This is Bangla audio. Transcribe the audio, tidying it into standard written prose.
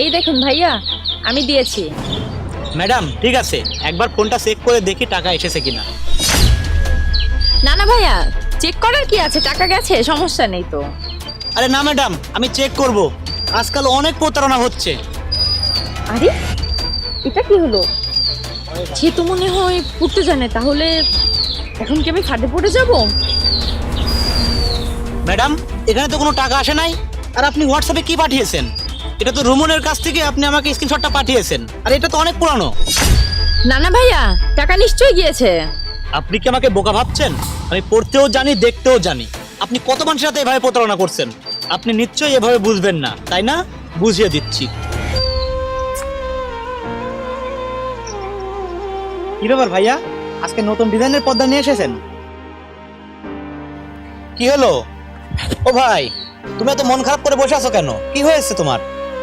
এই দেখুন ভাইয়া, আমি দিয়েছি। ম্যাডাম ঠিক আছে, একবার ফোনটা চেক করে দেখি টাকা এসেছে কিনা। না না ভাইয়া, চেক করার কি আছে, টাকা গেছে, সমস্যা নেই তো। আরে না ম্যাডাম, আমি চেক করব। আজকাল অনেক প্রতারণা হচ্ছে। আরে এটা কি হলো? সে তো মনে হয় পড়তে জানে, তাহলে এখন কি আমি ফাঁদে পড়ে যাব? ম্যাডাম, এখানে তো কোনো টাকা আসে নাই। আর আপনি হোয়াটসঅ্যাপে কি পাঠিয়েছেন? এটা তো রুমনের কাছ থেকে আপনি আমাকে স্ক্রিনশটটা পাঠিয়েছেন, আর এটা তো অনেক পুরানো। না না ভাইয়া, টাকা নিশ্চয়ই গিয়েছে। আপনি কি আমাকে বোকা ভাবছেন? আমি পড়তেও জানি, দেখতেও জানি। আপনি কত মানুষের সাথে এভাবে প্রতারণা করছেন? আপনি নিশ্চয়ই এভাবে বুঝবেন না, তাই না? বুঝিয়ে দিচ্ছি। কি ব্যাপার ভাইয়া, আজকে নতুন ডিজাইনের পর্দা নিয়ে এসেছেন? কি হলো? ও ভাই, তুমি এত মন খারাপ করে বসে আছো কেন? কি হয়েছে তোমার?